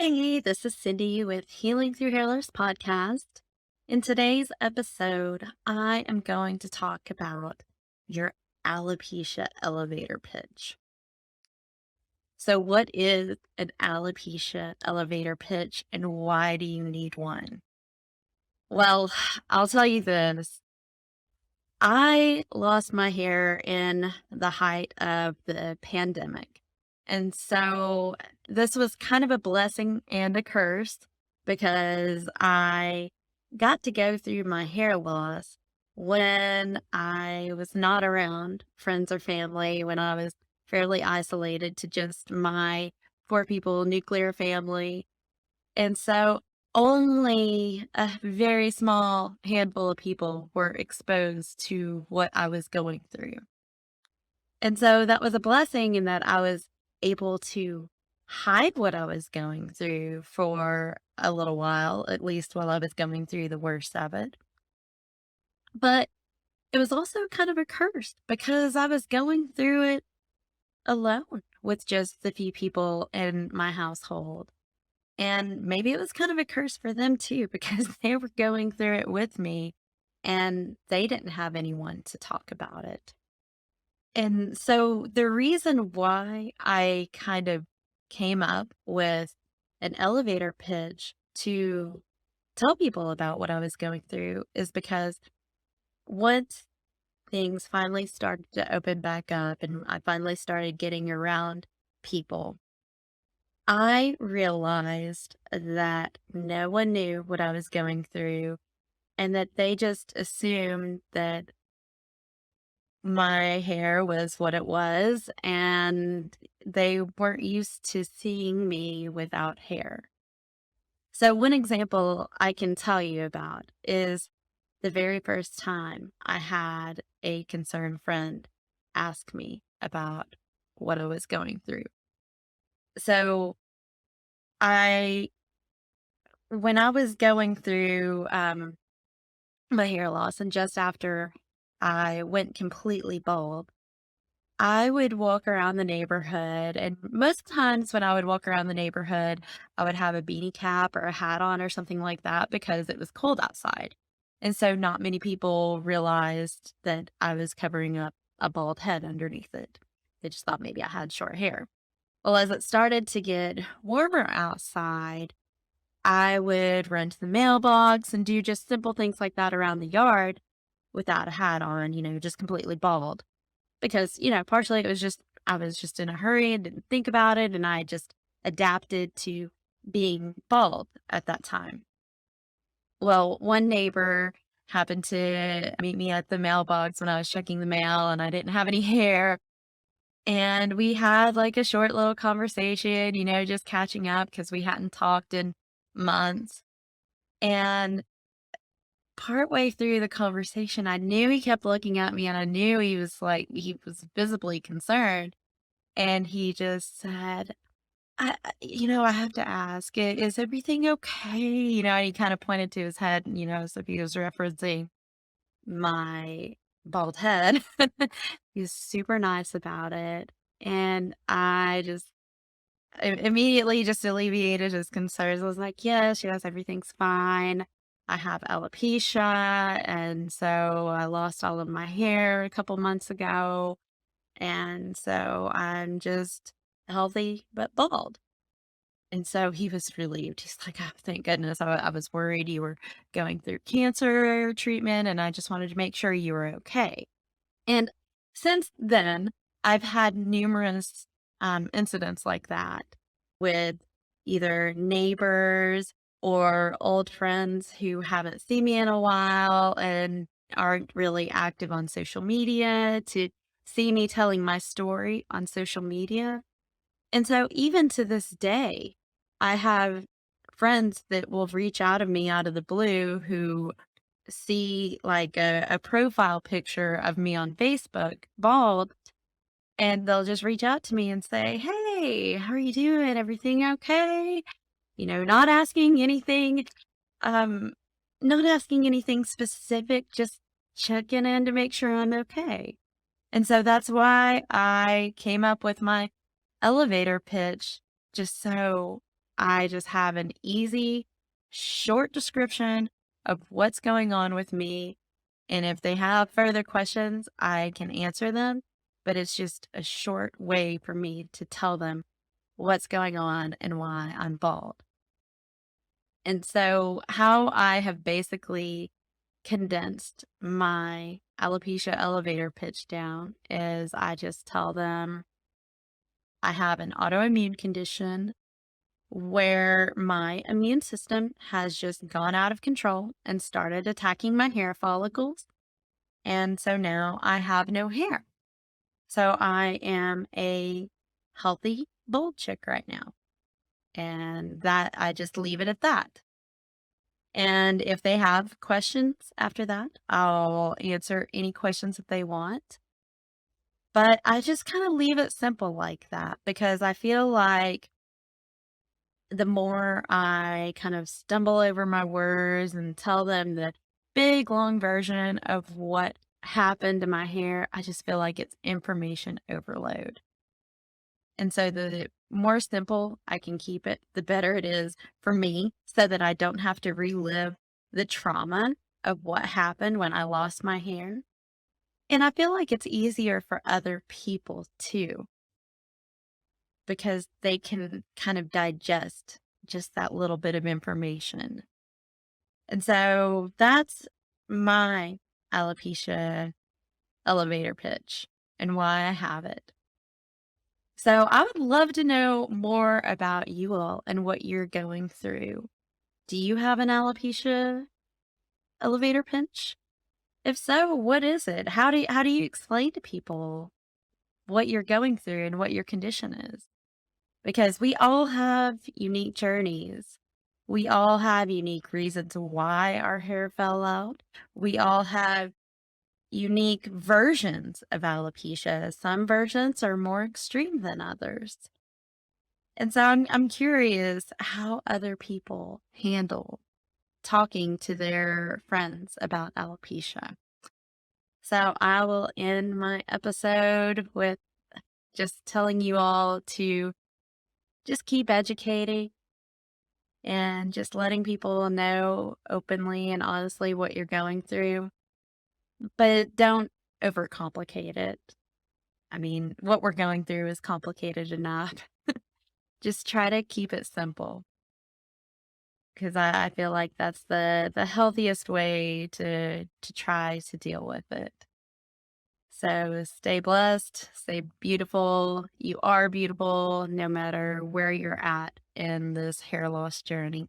Hey, this is Cindy with Healing Through Hairless podcast. In today's episode, I am going to talk about your alopecia elevator pitch. So, what is an alopecia elevator pitch and why do you need one? Well, I'll tell you this. I lost my hair in the height of the pandemic. And so this was kind of a blessing and a curse because I got to go through my hair loss when I was not around friends or family, when I was fairly isolated to just my four people nuclear family. And so only a very small handful of people were exposed to what I was going through. And so that was a blessing in that I was able to hide what I was going through for a little while, at least while I was going through the worst of it. But it was also kind of a curse because I was going through it alone with just the few people in my household. And maybe it was kind of a curse for them too, because they were going through it with me and they didn't have anyone to talk about it. And so the reason why I kind of came up with an elevator pitch to tell people about what I was going through is because once things finally started to open back up and I finally started getting around people, I realized that no one knew what I was going through and that they just assumed that my hair was what it was and they weren't used to seeing me without hair. So, one example I can tell you about is the very first time I had a concerned friend ask me about what I was going through. So, I when I was going through, my hair loss and just after I went completely bald, I would walk around the neighborhood, and most times when I would walk around the neighborhood, I would have a beanie cap or a hat on or something like that because it was cold outside. And so not many people realized that I was covering up a bald head underneath it. They just thought maybe I had short hair. Well, as it started to get warmer outside, I would run to the mailbox and do just simple things like that around the yard without a hat on, just completely bald. Because, partially it was just, I was just in a hurry and didn't think about it. And I just adapted to being bald at that time. Well, one neighbor happened to meet me at the mailbox when I was checking the mail and I didn't have any hair. And we had like a short little conversation, just catching up because we hadn't talked in months. And partway through the conversation, I knew he kept looking at me and I knew he was visibly concerned. And he just said, I have to ask, is everything okay? And he kind of pointed to his head, as if he was referencing my bald head. He was super nice about it. And I just immediately just alleviated his concerns. I was like, yes, everything's fine. I have alopecia, and so I lost all of my hair a couple months ago, and so I'm just healthy but bald. And so he was relieved. He's like, "Oh, thank goodness. I was worried you were going through cancer treatment, and I just wanted to make sure you were okay." And since then, I've had numerous incidents like that with either neighbors or old friends who haven't seen me in a while and aren't really active on social media to see me telling my story on social media. And so, even to this day, I have friends that will reach out of me out of the blue who see like a profile picture of me on Facebook, bald, and they'll just reach out to me and say, "Hey, how are you doing? Everything okay?" Not asking anything, um, not asking anything specific, just checking in to make sure I'm okay. And so that's why I came up with my elevator pitch, just so I just have an easy, short description of what's going on with me. And if they have further questions, I can answer them. But it's just a short way for me to tell them what's going on and why I'm bald. And so, how I have basically condensed my alopecia elevator pitch down is I just tell them I have an autoimmune condition where my immune system has just gone out of control and started attacking my hair follicles. And so now I have no hair. So I am a healthy bald chick right now. And that I just leave it at that. And if they have questions after that, I'll answer any questions that they want. But I just kind of leave it simple like that because I feel like the more I kind of stumble over my words and tell them the big, long version of what happened to my hair, I just feel like it's information overload. And so the more simple I can keep it, the better it is for me so that I don't have to relive the trauma of what happened when I lost my hair. And I feel like it's easier for other people too, because they can kind of digest just that little bit of information. And so that's my alopecia elevator pitch and why I have it. So I would love to know more about you all and what you're going through. Do you have an alopecia elevator pinch? If so, what is it? How do you explain to people what you're going through and what your condition is? Because we all have unique journeys. We all have unique reasons why our hair fell out. We all have unique versions of alopecia. Some versions are more extreme than others. And so I'm curious how other people handle talking to their friends about alopecia. So I will end my episode with just telling you all to just keep educating and just letting people know openly and honestly what you're going through, but don't overcomplicate it. I mean, what we're going through is complicated enough. Just try to keep it simple because I feel like that's the healthiest way to try to deal with it. So stay blessed, stay beautiful. You are beautiful no matter where you're at in this hair loss journey.